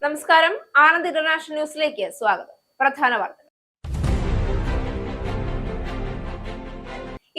നമസ്കാരം. ആനന്ദ് ഇന്റർനാഷണൽ ന്യൂസിലേക്ക് സ്വാഗതം. പ്രധാന വാർത്തകൾ.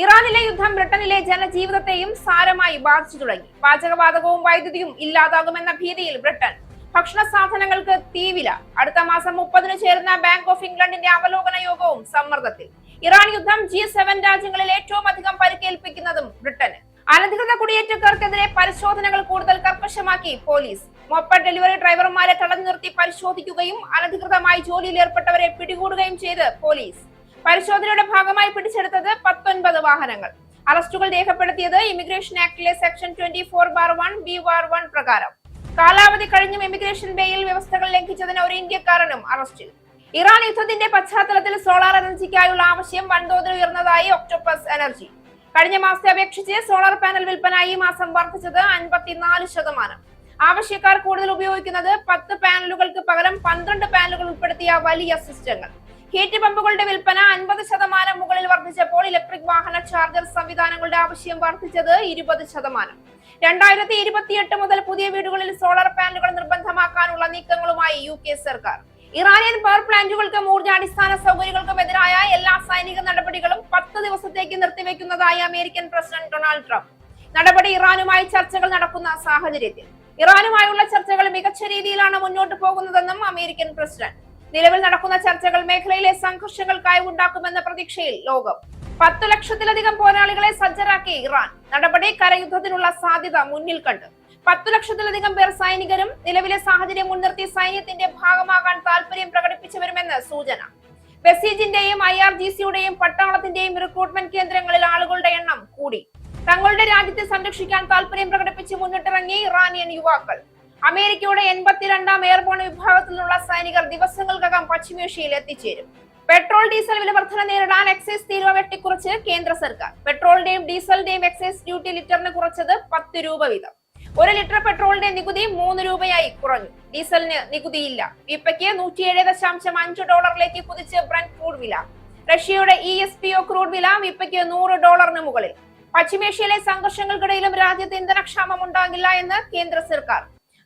ഇറാനിലെ യുദ്ധം ബ്രിട്ടനിലെ ജനജീവിതത്തെയും സാരമായി ബാധിച്ചു തുടങ്ങി. പാചകവാതകവും വൈദ്യുതിയും ഇല്ലാതാകുമെന്ന ഭീതിയിൽ ബ്രിട്ടൻ. ഭക്ഷണ സാധനങ്ങൾക്ക് തീവില. അടുത്ത മാസം 30-ന് ചേരുന്ന ബാങ്ക് ഓഫ് ഇംഗ്ലണ്ടിന്റെ അവലോകന യോഗവും സമ്മർദ്ദത്തിൽ. ഇറാൻ യുദ്ധം G7 രാജ്യങ്ങളിൽ ഏറ്റവും അധികം പരിക്കേൽപ്പിക്കുന്നതും ബ്രിട്ടന്. അനധികൃത കുടിയേറ്റക്കാർക്കെതിരെ പരിശോധനകൾ കൂടുതൽ കർക്കശമാക്കി പോലീസ്. മൊപ്പഡ് ഡെലിവറി ഡ്രൈവർമാരെ തടഞ്ഞു നിർത്തി പരിശോധിക്കുകയും അനധികൃതമായി ജോലിയിൽ ഏർപ്പെട്ടവരെ പിടികൂടുകയും ചെയ്ത് പോലീസ്. പരിശോധനയുടെ ഭാഗമായി പിടിച്ചെടുത്തത് 19 വാഹനങ്ങൾ. അറസ്റ്റുകൾ രേഖപ്പെടുത്തിയത് ഇമിഗ്രേഷൻ ആക്ടിലെ സെക്ഷൻ 24/1 B/1 പ്രകാരം. കാലാവധി കഴിഞ്ഞും ഇമിഗ്രേഷൻ ബെയിൽ വ്യവസ്ഥകൾ ലംഘിച്ചതിന് ഒരു ഇന്ത്യക്കാരനും അറസ്റ്റിൽ. ഇറാൻ യുദ്ധത്തിന്റെ പശ്ചാത്തലത്തിൽ സോളാർ എനർജിക്കായുള്ള ആവശ്യം വൻതോതിൽ ഉയർന്നതായി ഒക്ടോപ്പസ് എനർജി. കഴിഞ്ഞ മാസത്തെ അപേക്ഷിച്ച് സോളാർ പാനൽ വിൽപ്പന ഈ മാസം വർദ്ധിച്ചത് 54%. ആവശ്യക്കാർ കൂടുതൽ ഉപയോഗിക്കുന്നത് 10 പാനലുകൾക്ക് പകരം 12 പാനലുകൾ ഉൾപ്പെടുത്തിയ വലിയ സിസ്റ്റങ്ങൾ. ഹീറ്റ് പമ്പുകളുടെ വിൽപ്പന 50% മുകളിൽ വർദ്ധിച്ചപ്പോൾ ഇലക്ട്രിക് വാഹന ചാർജർ സംവിധാനങ്ങളുടെ ആവശ്യം വർദ്ധിച്ചത് 20%. 2028 മുതൽ പുതിയ വീടുകളിൽ സോളാർ പാനലുകൾ നിർബന്ധമാക്കാനുള്ള നീക്കങ്ങളുമായി UK സർക്കാർ. ഇറാനിയൻ പവർ പ്ലാന്റുകൾക്കും ഊർജ്ജാടിസ്ഥാന സൗകര്യങ്ങൾക്കും എതിരായ എല്ലാ സൈനിക നടപടികളും 10 ദിവസത്തേക്ക് നിർത്തിവെക്കുന്നതായി അമേരിക്കൻ പ്രസിഡന്റ് ഡൊണാൾഡ് ട്രംപ്. നടപടി ഇറാനുമായി ചർച്ചകൾ നടക്കുന്ന സാഹചര്യത്തിൽ. ഇറാനുമായുള്ള ചർച്ചകൾ മികച്ച രീതിയിലാണ് മുന്നോട്ട് പോകുന്നതെന്നും അമേരിക്കൻ പ്രസിഡന്റ്. നിലവിൽ നടക്കുന്ന ചർച്ചകൾ മേഖലയിലെ സംഘർഷങ്ങൾക്കായി ഉണ്ടാക്കുമെന്ന പ്രതീക്ഷയിൽ ലോകം. 10 ലക്ഷത്തിലധികം പോരാളികളെ സജ്ജരാക്കി ഇറാൻ. നടപടി കരയുദ്ധത്തിനുള്ള സാധ്യത മുന്നിൽ കണ്ട്. 10 ലക്ഷത്തിലധികം പേർ സൈനികരും. നിലവിലെ സാഹചര്യം മുൻനിർത്തി സൈന്യത്തിന്റെ ഭാഗമാകാൻ താല്പര്യം പ്രകടിപ്പിച്ചവരുമെന്ന് സൂചന. ബസീജിന്റെയും IRGCയുടെയും പട്ടാളത്തിന്റെയും റിക്രൂട്ട്മെന്റ് കേന്ദ്രങ്ങളിൽ ആളുകളുടെ എണ്ണം കൂടി. തങ്ങളുടെ രാജ്യത്തെ സംരക്ഷിക്കാൻ താല്പര്യം പ്രകടിപ്പിച്ച് മുന്നിട്ടിറങ്ങി ഇറാനിയൻ യുവാക്കൾ. അമേരിക്കയുടെ 82ാം എയർബോൺ വിഭാഗത്തിൽ നിന്നുള്ള സൈനികർ ദിവസങ്ങൾക്കകം പശ്ചിമേഷ്യയിൽ എത്തിച്ചേരും. പെട്രോൾ ഡീസൽ വില വർധന നേരിടാൻ എക്സൈസ് തീരുവ വെട്ടിക്കുറച്ച് കേന്ദ്ര സർക്കാർ. പെട്രോളിന്റെയും ഡീസലിന്റെയും എക്സൈസ് ഡ്യൂട്ടി ലിറ്ററിന് കുറച്ചത് 10 രൂപ വീതം. 1 ലിറ്റർ പെട്രോളിന്റെ നികുതി 3 രൂപയായി കുറഞ്ഞു. ഡീസലിന് നികുതിയില്ല. വിപ്പയ്ക്ക് $107.5 കുതിച്ച് ബ്രന്റ് ക്രൂഡ് വില. റഷ്യയുടെ ESPO ക്രൂഡ് വില വിപ്പയ്ക്ക് $100 മുകളിൽ. പശ്ചിമേഷ്യയിലെ സംഘർഷങ്ങൾക്കിടയിലും രാജ്യത്ത് ഇന്ധനക്ഷാമം ഉണ്ടാകില്ല എന്ന് കേന്ദ്ര സർക്കാർ.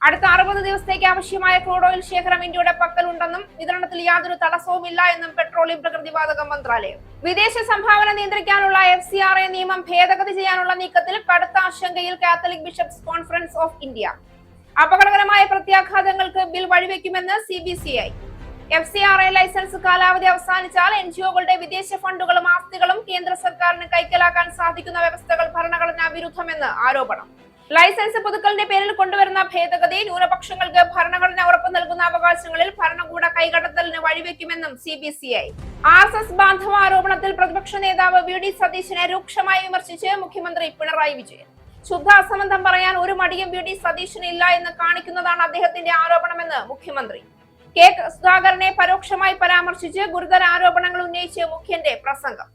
അടുത്ത 60 ദിവസത്തേക്ക് ആവശ്യമായ ക്രൂഡ് ഓയിൽ ശേഖരം ഇന്ത്യയുടെ പക്കലുണ്ടെന്നും വിതരണത്തിൽ യാതൊരു തടസ്സവുമില്ല എന്നും പെട്രോളിയം പ്രകൃതിവാതക മന്ത്രാലയം. വിദേശ സംഭാവന നിയന്ത്രിക്കാനുള്ള FCRA നിയമം ഭേദഗതി ചെയ്യാനുള്ള നീക്കത്തിൽ കടുത്ത ആശങ്കയിൽ Catholic bishops conference of India. അപകടകരമായ പ്രത്യാഘാതങ്ങൾക്ക് ബിൽ വഴിവെക്കുമെന്ന് CBCI. FCRA ലൈസൻസ് കാലാവധി അവസാനിച്ചാൽ NGOകളുടെ വിദേശ ഫണ്ടുകളും ആസ്തികളും കേന്ദ്ര സർക്കാരിന് കൈക്കലാക്കാൻ സാധിക്കുന്ന വ്യവസ്ഥകൾ ഭരണഘടനാ വിരുദ്ധമെന്ന് ആരോപണം. ലൈസൻസ് പുതുക്കലിന്റെ പേരിൽ കൊണ്ടുവരുന്ന ഭേദഗതി ന്യൂനപക്ഷങ്ങൾക്ക് ഭരണഘടന ഉറപ്പു നൽകുന്ന അവകാശങ്ങളിൽ ഭരണകൂട കൈകടത്തലിന് വഴിവെക്കുമെന്നും CBCI. RSS ബാന്ധവ ആരോപണത്തിൽ പ്രതിപക്ഷ നേതാവ് VD സതീശനെ രൂക്ഷമായി വിമർശിച്ച് മുഖ്യമന്ത്രി പിണറായി വിജയൻ. ശുദ്ധ അസംബന്ധം പറയാൻ ഒരു മടിയും VD സതീശന് ഇല്ല എന്ന് കാണിക്കുന്നതാണ് അദ്ദേഹത്തിന്റെ ആരോപണമെന്ന് മുഖ്യമന്ത്രി. K സുധാകരനെ പരോക്ഷമായി പരാമർശിച്ച് ഗുരുതര ആരോപണങ്ങൾ ഉന്നയിച്ച് മുഖ്യന്റെ പ്രസംഗം.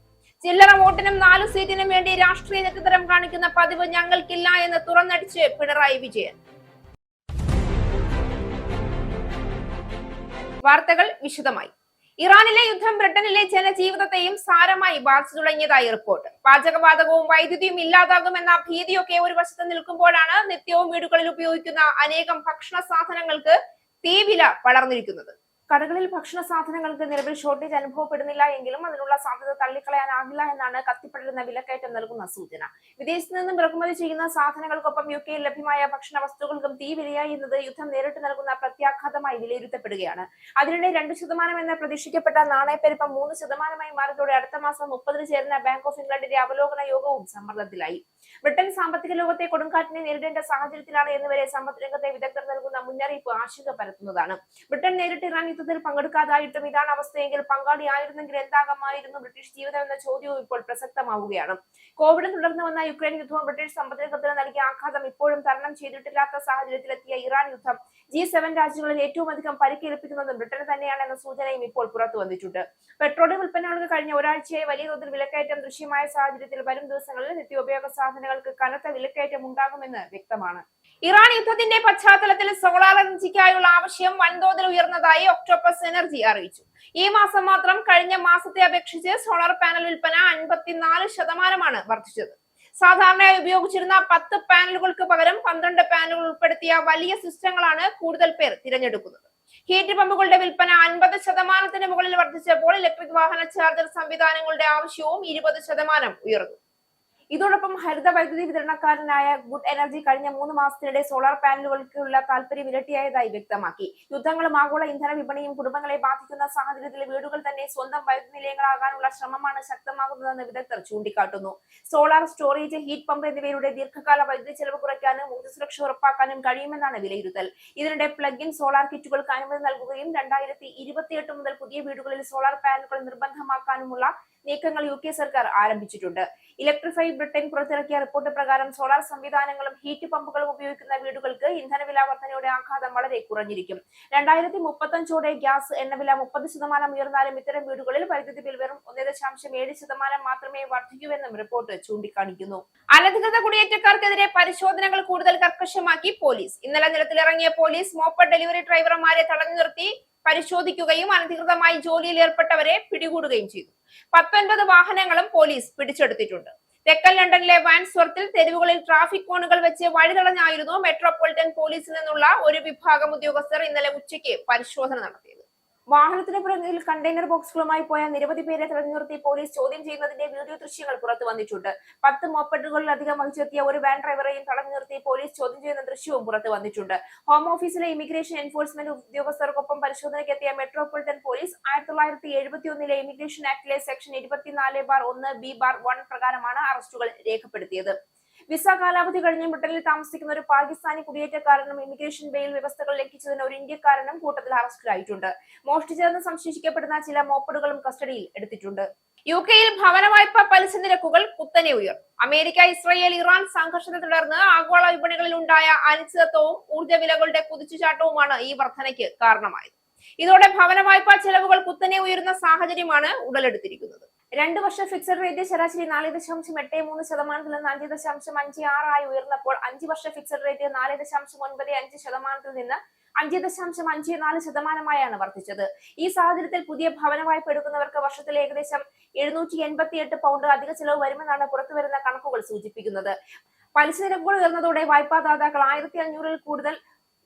ചില്ലറ വോട്ടിനും 4 സീറ്റിനും വേണ്ടി രാഷ്ട്രീയ തെറ്റിദ്ധരം കാണിക്കുന്ന പതിവ് ഞങ്ങൾക്കില്ല എന്ന് തുറന്നടിച്ച് പിണറായി വിജയൻ. വാർത്തകൾ വിശദമായി. ഇറാനിലെ യുദ്ധം ബ്രിട്ടനിലെ ജനജീവിതത്തെയും സാരമായി ബാധിച്ചു തുടങ്ങിയതായി റിപ്പോർട്ട്. പാചകവാതകവും വൈദ്യുതിയും ഇല്ലാതാകുമെന്ന ഭീതിയൊക്കെ ഒരു വശത്ത് നിൽക്കുമ്പോഴാണ് നിത്യവും വീടുകളിൽ ഉപയോഗിക്കുന്ന അനേകം ഭക്ഷണ സാധനങ്ങൾക്ക് തീവില വളർന്നിരിക്കുന്നത്. കടകളിൽ ഭക്ഷണ സാധനങ്ങൾക്ക് നിലവിൽ ഷോർട്ടേജ് അനുഭവപ്പെടുന്നില്ല എങ്കിലും അതിനുള്ള സാധ്യത തള്ളിക്കളയാനാകില്ല എന്നാണ് കത്തിപ്പടരുന്ന വിലക്കയറ്റം നൽകുന്ന സൂചന. വിദേശത്ത് നിന്നും ഇറക്കുമതി ചെയ്യുന്ന സാധനങ്ങൾക്കൊപ്പം UK യിൽ ലഭ്യമായ ഭക്ഷണ വസ്തുക്കൾക്കും തീവിലയായി എന്നത് യുദ്ധം നേരിട്ട് നൽകുന്ന പ്രത്യാഘാതമായി വിലയിരുത്തപ്പെടുകയാണ്. അതിനിടെ 2% എന്ന് പ്രതീക്ഷിക്കപ്പെട്ട നാണയപ്പെരുപ്പം 3% മാറിയതോടെ അടുത്ത മാസം 30-ന് ചേരുന്ന ബാങ്ക് ഓഫ് ഇംഗ്ലണ്ടിന്റെ അവലോകന യോഗവും സമ്മർദ്ദത്തിലായി. ബ്രിട്ടൻ സാമ്പത്തിക ലോകത്തെ കൊടുങ്കാറ്റിനെ നേരിടേണ്ട സാഹചര്യത്തിലാണ് എന്നുവരെ സമ്പദ് രംഗത്തെ വിദഗ്ധർ നൽകുന്ന മുന്നറിയിപ്പ് ആശങ്ക പരത്തുന്നതാണ്. ബ്രിട്ടൻ നേരിട്ട് ഇറാൻ യുദ്ധത്തിൽ പങ്കെടുക്കാതായിട്ടും ഇതാണ് അവസ്ഥയെങ്കിൽ പങ്കാളിയായിരുന്നെങ്കിൽ എന്താകുമായിരുന്നു ബ്രിട്ടീഷ് ജീവിതം എന്ന ചോദ്യവും ഇപ്പോൾ പ്രസക്തമാവുകയാണ്. കോവിഡ് തുടർന്ന് വന്ന യുക്രൈൻ യുദ്ധവും ബ്രിട്ടീഷ് സമ്പദ് രംഗത്തിന് നൽകിയ ആഘാതം ഇപ്പോഴും തരണം ചെയ്തിട്ടില്ലാത്ത സാഹചര്യത്തിലെത്തിയ ഇറാൻ യുദ്ധം G7 രാജ്യങ്ങളിൽ ഏറ്റവും അധികം പരിക്കേൽപ്പിക്കുന്നതും ബ്രിട്ടന് തന്നെയാണ് എന്ന സൂചനയും ഇപ്പോൾ പുറത്തു വന്നിട്ടുണ്ട്. പെട്രോളിയം ഉൽപ്പന്നങ്ങൾക്ക് കഴിഞ്ഞ ഒരാഴ്ചയായി വലിയ തോതിൽ വിലക്കയറ്റം ദൃശ്യമായ സാഹചര്യത്തിൽ വരും ദിവസങ്ങളിൽ നിത്യോപയോഗ സാധനങ്ങൾക്ക് കനത്ത വിലക്കയറ്റം ഉണ്ടാകുമെന്ന് വ്യക്തമാണ്. ഇറാൻ യുദ്ധത്തിന്റെ പശ്ചാത്തലത്തിൽ സോളാർ എനർജിക്കായുള്ള ആവശ്യം വൻതോതിൽ ഉയർന്നതായി ഒക്ടോപ്പസ് എനർജി അറിയിച്ചു. ഈ മാസം മാത്രം കഴിഞ്ഞ മാസത്തെ അപേക്ഷിച്ച് സോളാർ പാനൽ വിൽപ്പന 54% വർദ്ധിച്ചത്. സാധാരണയായി ഉപയോഗിച്ചിരുന്ന 10 പാനലുകൾക്ക് പകരം 12 പാനലുകൾ ഉൾപ്പെടുത്തിയ വലിയ സിസ്റ്റങ്ങളാണ് കൂടുതൽ പേർ തിരഞ്ഞെടുക്കുന്നത്. ഹീറ്റ് പമ്പുകളുടെ വിൽപ്പന 50% മുകളിൽ വർദ്ധിച്ചപ്പോൾ ഇലക്ട്രിക് വാഹന ചാർജർ സംവിധാനങ്ങളുടെ ആവശ്യവും 20% ഉയർന്നു. ഇതോടൊപ്പം ഹരിത വൈദ്യുതി വിതരണക്കാരനായ ഗുഡ് എനർജി കഴിഞ്ഞ 3 മാസത്തിനിടെ സോളാർ പാനലുകൾക്കുള്ള താല്പര്യം ഇരട്ടിയായതായി വ്യക്തമാക്കി. യുദ്ധങ്ങളും ആഗോള ഇന്ധന വിപണിയും കുടുംബങ്ങളെ ബാധിക്കുന്ന സാഹചര്യത്തിൽ വീടുകൾ തന്നെ സ്വന്തം വൈദ്യുതി നിലയങ്ങളാകാനുള്ള ശ്രമമാണ് ശക്തമാകുന്നതെന്ന് വിദഗ്ധർ ചൂണ്ടിക്കാട്ടുന്നു. സോളാർ, സ്റ്റോറേജ്, ഹീറ്റ് പമ്പ് എന്നിവയുടെ ദീർഘകാല വൈദ്യുതി ചെലവ് കുറയ്ക്കാനും ഊർജ്ജ സുരക്ഷ ഉറപ്പാക്കാനും കഴിയുമെന്നാണ് വിലയിരുത്തൽ. ഇതിനിടെ പ്ലഗ് ഇൻ സോളാർ കിറ്റുകൾക്ക് അനുമതി നൽകുകയും 2028 മുതൽ പുതിയ വീടുകളിൽ സോളാർ പാനലുകൾ നിർബന്ധമാക്കാനുമുള്ള നീക്കങ്ങൾ UK സർക്കാർ ആരംഭിച്ചിട്ടുണ്ട്. ഇലക്ട്രിഫൈ ബ്രിട്ടൻ പുറത്തിറക്കിയ റിപ്പോർട്ട് പ്രകാരം സോളാർ സംവിധാനങ്ങളും ഹീറ്റ് പമ്പുകളും ഉപയോഗിക്കുന്ന വീടുകൾക്ക് ഇന്ധനവില വർധനയുടെ ആഘാതം വളരെ കുറഞ്ഞിരിക്കും. 2035ഓടെ ഗ്യാസ് എണ്ണവില 30% ഉയർന്നാലും ഇത്തരം വീടുകളിൽ വൈദ്യുതി ബിൽ വെറും 1.7% മാത്രമേ വർദ്ധിക്കൂവെന്നും റിപ്പോർട്ട് ചൂണ്ടിക്കാണിക്കുന്നു. അനധികൃത കുടിയേറ്റക്കാർക്കെതിരെ പരിശോധനകൾ കൂടുതൽ കർക്കശമാക്കി പോലീസ്. ഇന്നലെ നിലത്തിലിറങ്ങിയ പോലീസ് മോപ്പഡ് ഡെലിവറി ഡ്രൈവർമാരെ തടഞ്ഞു നിർത്തി പരിശോധിക്കുകയും അനധികൃതമായി ജോലിയിൽ ഏർപ്പെട്ടവരെ പിടികൂടുകയും ചെയ്തു. 19 വാഹനങ്ങളും പോലീസ് പിടിച്ചെടുത്തിട്ടുണ്ട്. തെക്കൻ ലണ്ടനിലെ വാൻസ്വർത്തിൽ തെരുവുകളിൽ ട്രാഫിക് കോണുകൾ വെച്ച് വഴിതടഞ്ഞായിരുന്നു മെട്രോപൊളിറ്റൻ പോലീസിൽ നിന്നുള്ള ഒരു വിഭാഗം ഉദ്യോഗസ്ഥർ ഇന്നലെ ഉച്ചയ്ക്ക് പരിശോധന നടത്തിയത്. വാഹനത്തിന് പുറകിൽ കണ്ടെയ്നർ ബോക്സുകളുമായി പോയ നിരവധി പേരെ തടഞ്ഞു നിർത്തി പോലീസ് ചോദ്യം ചെയ്യുന്നതിന്റെ വീഡിയോ ദൃശ്യങ്ങൾ പുറത്തു വന്നിട്ടുണ്ട്. 10 മോപ്പഡുകളിലധികം വഹിച്ചെത്തിയ ഒരു വാൻ ഡ്രൈവറെയും തടഞ്ഞു നിർത്തി പോലീസ് ചോദ്യം ചെയ്യുന്ന ദൃശ്യവും പുറത്തു വന്നിട്ടുണ്ട്. ഹോം ഓഫീസിലെ ഇമിഗ്രേഷൻ എൻഫോഴ്സ്മെന്റ് ഉദ്യോഗസ്ഥർക്കൊപ്പം പരിശോധനയ്ക്കെത്തിയ മെട്രോപൊളിറ്റൻ പോലീസ് 1971 ഇമിഗ്രേഷൻ ആക്ടിലെ സെക്ഷൻ 24/1B/1 പ്രകാരമാണ് അറസ്റ്റുകൾ രേഖപ്പെടുത്തിയത്. വിസ കാലാവധി കഴിഞ്ഞ് ബ്രിട്ടനിൽ താമസിക്കുന്ന ഒരു പാകിസ്ഥാനി കുടിയേറ്റക്കാരനും ഇമിഗ്രേഷൻ ബെയിൽ വ്യവസ്ഥകൾ ലംഘിച്ചതിന് ഒരു ഇന്ത്യക്കാരനും കൂട്ടത്തിൽ അറസ്റ്റിലായിട്ടുണ്ട്. മോഷ്ടിച്ചതെന്ന് സംശയിക്കപ്പെടുന്ന ചില മോപ്പഡുകളും കസ്റ്റഡിയിൽ എടുത്തിട്ടുണ്ട്. UK-യിൽ ഭവന വായ്പ പലിശ നിരക്കുകൾ കുത്തനെ ഉയർന്നു. അമേരിക്ക, ഇസ്രയേൽ, ഇറാൻ സംഘർഷത്തെ തുടർന്ന് ആഗോള വിപണികളിൽ ഉണ്ടായ അനിശ്ചിതത്വവും ഊർജ്ജ വിലകളുടെ കുതിച്ചുചാട്ടവുമാണ് ഈ വർധനയ്ക്ക് കാരണമായത്. ഇതോടെ ഭവന വായ്പാ ചെലവുകൾ കുത്തനെ ഉയരുന്ന സാഹചര്യമാണ് ഉടലെടുത്തിരിക്കുന്നത്. 2 വർഷ ഫിക്സഡ് റേറ്റ് ശരാശരി 4.83% നിന്ന് 5.56 ആയി ഉയർന്നപ്പോൾ 5 വർഷ ഫിക്സഡ് റേറ്റ് 4.95% നിന്ന് 5.54% വർദ്ധിച്ചത്. ഈ സാഹചര്യത്തിൽ പുതിയ ഭവന വായ്പ എടുക്കുന്നവർക്ക് വർഷത്തിൽ ഏകദേശം 788 പൗണ്ട് അധിക ചെലവ് വരുമെന്നാണ് പുറത്തുവരുന്ന കണക്കുകൾ സൂചിപ്പിക്കുന്നത്. പലിശ നിരക്കുകൾ ഉയർന്നതോടെ വായ്പാദാതാക്കൾ 1500-ൽ കൂടുതൽ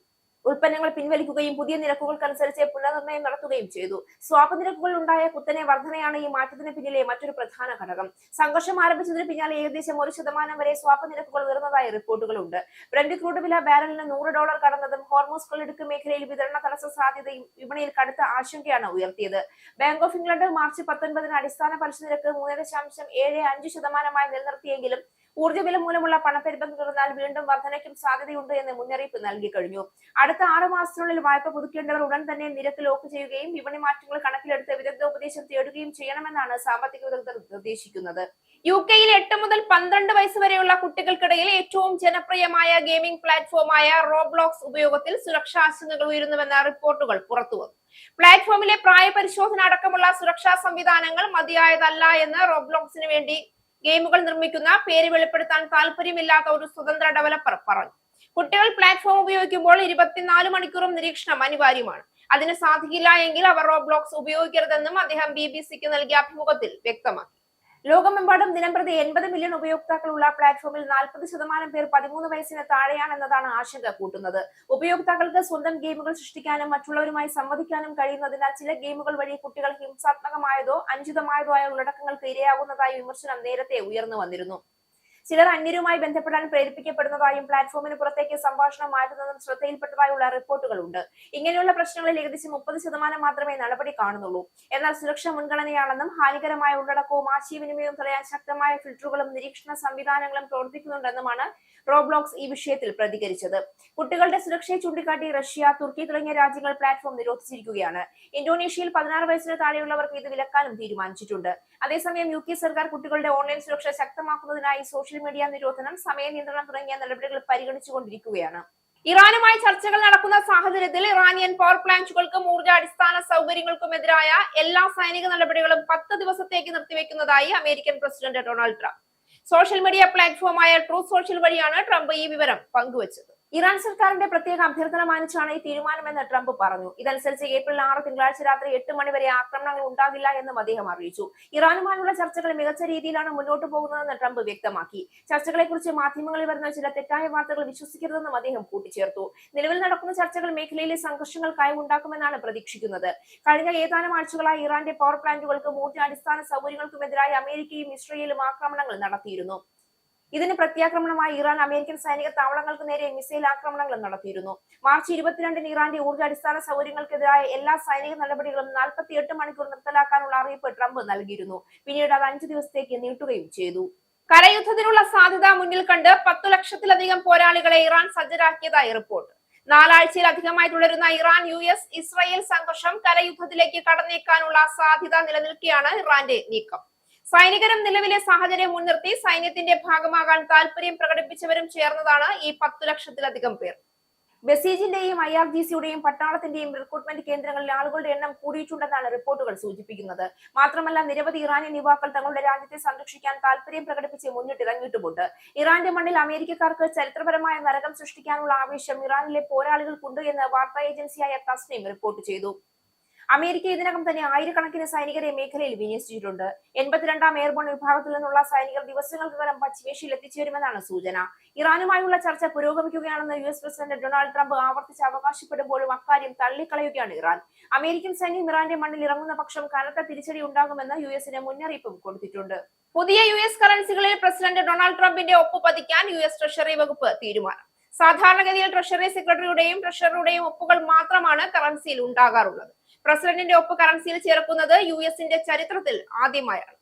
ഉൽപ്പന്നങ്ങൾ പിൻവലിക്കുകയും പുതിയ നിരക്കുകൾക്കനുസരിച്ച് പുനർനിർണ്ണയം നടത്തുകയും ചെയ്തു. സ്വാപ്പ് നിരക്കുകൾ ഉണ്ടായ കുത്തനെ വർധനയാണ് ഈ മാറ്റത്തിന് പിന്നിലെ മറ്റൊരു പ്രധാന ഘടകം. സംഘർഷം ആരംഭിച്ചതിന് പിന്നാലെ ഏകദേശം 1% വരെ സ്വാപ്പ് നിരക്കുകൾ ഉയർന്നതായി റിപ്പോർട്ടുകളുണ്ട്. ബ്രന്റ് ക്രൂഡ് വില ബാരലിന് $100 കടന്നതും ഹോർമൂസ് കൊള്ളിടുക്ക് മേഖലയിൽ വിതരണ തടസ്സ സാധ്യതയും വിപണിയിൽ കടുത്ത ആശങ്കയാണ് ഉയർത്തിയത്. ബാങ്ക് ഓഫ് ഇംഗ്ലണ്ട് മാർച്ച് 19 അടിസ്ഥാന പലിശ നിരക്ക് 3.75% നിലനിർത്തിയെങ്കിലും ഊർജ്ജ വില മൂലമുള്ള പണപ്പെരുപ്പം തുടർന്നാൽ വീണ്ടും വർധനയ്ക്കും സാധ്യതയുണ്ട് എന്ന് മുന്നറിയിപ്പ് നൽകി കഴിഞ്ഞു. അടുത്ത 6 മാസത്തിനുള്ളിൽ വായ്പ പുതുക്കേണ്ടവർ ഉടൻ തന്നെ നിരക്ക് ലോക്ക് ചെയ്യുകയും വിപണി മാറ്റങ്ങൾ കണക്കിലെടുത്ത് വിദഗ്ധോപദേശം തേടുകയും ചെയ്യണമെന്നാണ് സാമ്പത്തിക വിദഗ്ധർ നിർദ്ദേശിക്കുന്നത്. UK-യിൽ 8 മുതൽ 12 വയസ്സ് വരെയുള്ള കുട്ടികൾക്കിടയിൽ ഏറ്റവും ജനപ്രിയമായ ഗെയിമിംഗ് പ്ലാറ്റ്ഫോമായ റോബ്ലോക്സ് ഉപയോഗത്തിൽ സുരക്ഷാ ആശങ്കകൾ ഉയരുന്നുവെന്ന റിപ്പോർട്ടുകൾ പുറത്തുവന്നു. പ്ലാറ്റ്ഫോമിലെ പ്രായപരിശോധന അടക്കമുള്ള സുരക്ഷാ സംവിധാനങ്ങൾ മതിയായതല്ല എന്ന് റോബ്ലോക്സിന് വേണ്ടി ഗെയിമുകൾ നിർമ്മിക്കുന്ന പേര് വെളിപ്പെടുത്താൻ താല്പര്യമില്ലാത്ത ഒരു സ്വതന്ത്ര ഡെവലപ്പർ പറഞ്ഞു. കുട്ടികൾ പ്ലാറ്റ്ഫോം ഉപയോഗിക്കുമ്പോൾ 24 മണിക്കൂറും നിരീക്ഷണം അനിവാര്യമാണ്. അതിന് സാധിക്കില്ല എങ്കിൽ അവർ റോബ്ലോക്സ് ഉപയോഗിക്കരുതെന്നും അദ്ദേഹം BBC-ക്ക് നൽകിയ അഭിമുഖത്തിൽ വ്യക്തമാക്കി. ലോകമെമ്പാടും ദിനംപ്രതി 80 മില്യൺ ഉപയോക്താക്കളുള്ള പ്ലാറ്റ്ഫോമിൽ 40% പേർ 13 വയസ്സിന് താഴെയാണെന്നതാണ് ആശങ്ക കൂട്ടുന്നത്. ഉപയോക്താക്കൾക്ക് സ്വന്തം ഗെയിമുകൾ സൃഷ്ടിക്കാനും മറ്റുള്ളവരുമായി സംവദിക്കാനും കഴിയുന്നതിനാൽ ചില ഗെയിമുകൾ വഴി കുട്ടികൾ ഹിംസാത്മകമായതോ അനുചിതമായതോ ആയ ഉള്ളടക്കങ്ങൾക്ക് ഇരയാകുന്നതായി വിമർശനം നേരത്തെ ഉയർന്നു വന്നിരുന്നു. ചിലർ അന്യരുമായി ബന്ധപ്പെടാൻ പ്രേരിപ്പിക്കപ്പെടുന്നതായും പ്ലാറ്റ്ഫോമിന് പുറത്തേക്ക് സംഭാഷണം മാറ്റുന്നതും ശ്രദ്ധയിൽപ്പെട്ടതായുള്ള റിപ്പോർട്ടുകളുണ്ട്. ഇങ്ങനെയുള്ള പ്രശ്നങ്ങളിൽ ഏകദേശം 30% മാത്രമേ നടപടി കാണുന്നുള്ളൂ. എന്നാൽ സുരക്ഷ മുൻഗണനയാണെന്നും ഹാനികരമായ ഉള്ളടക്കവും ആശയവിനിമയവും തടയാൻ ശക്തമായ ഫിൽട്ടറുകളും നിരീക്ഷണ സംവിധാനങ്ങളും പ്രവർത്തിക്കുന്നുണ്ടെന്നുമാണ് റോബ്ലോക്സ് ഈ വിഷയത്തിൽ പ്രതികരിച്ചത്. കുട്ടികളുടെ സുരക്ഷയെ ചൂണ്ടിക്കാട്ടി റഷ്യ, തുർക്കി തുടങ്ങിയ രാജ്യങ്ങൾ പ്ലാറ്റ്ഫോം നിരോധിച്ചിരിക്കുകയാണ്. ഇന്തോനേഷ്യയിൽ 16 വയസ്സിന് താഴെയുള്ളവർക്ക് ഇത് വിലക്കാനും തീരുമാനിച്ചിട്ടുണ്ട്. അതേസമയം UK സർക്കാർ കുട്ടികളുടെ ഓൺലൈൻ സുരക്ഷ ശക്തമാക്കുന്നതിനായി സോഷ്യൽ മീഡിയ നിരോധനം, സമയ നിയന്ത്രണം തുടങ്ങിയ നടപടികൾ പരിഗണിച്ചുകൊണ്ടിരിക്കുകയാണ്. ഇറാനുമായി ചർച്ചകൾ നടക്കുന്ന സാഹചര്യത്തിൽ ഇറാനിയൻ പവർ പ്ലാന്റുകൾക്കും ഊർജ്ജ അടിസ്ഥാന സൗകര്യങ്ങൾക്കുമെതിരായ എല്ലാ സൈനിക നടപടികളും 10 ദിവസത്തേക്ക് നിർത്തിവെക്കുന്നതായി American president Donald Trump. Social media പ്ലാറ്റ്ഫോമായ ട്രൂത്ത് സോഷ്യൽ വഴിയാണ് ട്രംപ് ഈ വിവരം പങ്കുവച്ചത്. ഇറാൻ സർക്കാരിന്റെ പ്രത്യേക അഭ്യർത്ഥന മാനിച്ചാണ് ഈ തീരുമാനമെന്ന് ട്രംപ് പറഞ്ഞു. ഇതനുസരിച്ച് ഏപ്രിൽ 6 തിങ്കളാഴ്ച രാത്രി 8 മണി വരെ ആക്രമണങ്ങൾ ഉണ്ടാകില്ല എന്നും അദ്ദേഹം അറിയിച്ചു. ഇറാനുമായുള്ള ചർച്ചകൾ മികച്ച രീതിയിലാണ് മുന്നോട്ട് പോകുന്നതെന്ന് ട്രംപ് വ്യക്തമാക്കി. ചർച്ചകളെക്കുറിച്ച് മാധ്യമങ്ങളിൽ വരുന്ന ചില തെറ്റായ വാർത്തകൾ വിശ്വസിക്കരുതെന്നും അദ്ദേഹം കൂട്ടിച്ചേർത്തു. നിലവിൽ നടക്കുന്ന ചർച്ചകൾ മേഖലയിലെ സംഘർഷങ്ങൾക്കായി ഉണ്ടാക്കുമെന്നാണ് പ്രതീക്ഷിക്കുന്നത്. കഴിഞ്ഞ ഏതാനും ആഴ്ചകളായി ഇറാന്റെ പവർ പ്ലാന്റുകൾക്കും ഊർജ്ജ അടിസ്ഥാന സൗകര്യങ്ങൾക്കുമെതിരായി അമേരിക്കയും ഇസ്രയേലും ആക്രമണങ്ങൾ നടത്തിയിരുന്നു. ഇതിന് പ്രത്യാക്രമണമായി ഇറാൻ അമേരിക്കൻ സൈനിക താവളങ്ങൾക്ക് നേരെ മിസൈൽ ആക്രമണങ്ങൾ നടത്തിയിരുന്നു. മാർച്ച് 22-ന് ഇറാന്റെ ഊർജ്ജ അടിസ്ഥാന സൗകര്യങ്ങൾക്കെതിരായ എല്ലാ സൈനിക നടപടികളും 48 മണിക്കൂർ നിർത്തലാക്കാനുള്ള അറിയിപ്പ് ട്രംപ് നൽകിയിരുന്നു. പിന്നീട് അത് 5 ദിവസത്തേക്ക് നീട്ടുകയും ചെയ്തു. കരയുദ്ധത്തിനുള്ള സാധ്യത മുന്നിൽ കണ്ട് 10 ലക്ഷത്തിലധികം പോരാളികളെ ഇറാൻ സജ്ജരാക്കിയതായി റിപ്പോർട്ട്. 4 ആഴ്ചയിലധികമായി തുടരുന്ന ഇറാൻ US ഇസ്രായേൽ സംഘർഷം കരയുദ്ധത്തിലേക്ക് കടന്നേക്കാനുള്ള സാധ്യത നിലനിൽക്കെയാണ് ഇറാന്റെ നീക്കം. സൈനികരും നിലവിലെ സാഹചര്യം മുൻനിർത്തി സൈന്യത്തിന്റെ ഭാഗമാകാൻ താൽപര്യം പ്രകടിപ്പിച്ചവരും ചേർന്നതാണ് ഈ 10 ലക്ഷത്തിലധികം പേർ. ബസീജിന്റെയും IRGCയുടെയും പട്ടാളത്തിന്റെയും റിക്രൂട്ട്മെന്റ് കേന്ദ്രങ്ങളിൽ ആളുകളുടെ എണ്ണം കൂടിയിട്ടുണ്ടെന്നാണ് റിപ്പോർട്ടുകൾ സൂചിപ്പിക്കുന്നത്. മാത്രമല്ല നിരവധി ഇറാനിയൻ യുവാക്കൾ തങ്ങളുടെ രാജ്യത്തെ സംരക്ഷിക്കാൻ താൽപര്യം പ്രകടിപ്പിച്ച് മുന്നിട്ടിറങ്ങിയിട്ടുമുണ്ട്. ഇറാന്റെ മണ്ണിൽ അമേരിക്കക്കാർക്ക് ചരിത്രപരമായ നരകം സൃഷ്ടിക്കാനുള്ള ആവേശം ഇറാനിലെ പോരാളികൾക്കുണ്ട് എന്ന് വാർത്താ ഏജൻസിയായ തസ്നിം റിപ്പോർട്ട് ചെയ്തു. അമേരിക്ക ഇതിനകം തന്നെ ആയിരക്കണക്കിന് സൈനികരെ മേഖലയിൽ വിന്യസിച്ചിട്ടുണ്ട്. 82-ാം എയർബോൺ വിഭാഗത്തിൽ നിന്നുള്ള സൈനികർ ദിവസങ്ങൾക്കകം പശ്ചിമേഷ്യയിൽ എത്തിച്ചേരുമെന്നാണ് സൂചന. ഇറാനുമായുള്ള ചർച്ച പുരോഗമിക്കുകയാണെന്ന് US പ്രസിഡന്റ് ഡൊണാൾഡ് ട്രംപ് ആവർത്തിച്ച് അവകാശപ്പെടുമ്പോഴും അക്കാര്യം തള്ളിക്കളയുകയാണ് ഇറാൻ. അമേരിക്കൻ സൈന്യം ഇറാന്റെ മണ്ണിൽ ഇറങ്ങുന്ന പക്ഷം കനത്ത തിരിച്ചടി ഉണ്ടാകുമെന്ന് US-ന് മുന്നറിയിപ്പും കൊടുത്തിട്ടുണ്ട്. പുതിയ US കറൻസികളിൽ പ്രസിഡന്റ് ഡൊണാൾഡ് ട്രംപിന്റെ ഒപ്പ് പതിക്കാൻ US ട്രഷറി വകുപ്പ് തീരുമാനം. സാധാരണഗതിയിൽ ട്രഷറി സെക്രട്ടറിയുടെയും ട്രഷററുടെയും ഒപ്പുകൾ മാത്രമാണ് കറൻസിയിൽ ഉണ്ടാകാറുള്ളത്. പ്രസിഡന്റിന്റെ ഒപ്പ് കറൻസിയിൽ ചേർക്കുന്നത് US-ന്റെ ചരിത്രത്തിൽ ആദ്യമായാണ്.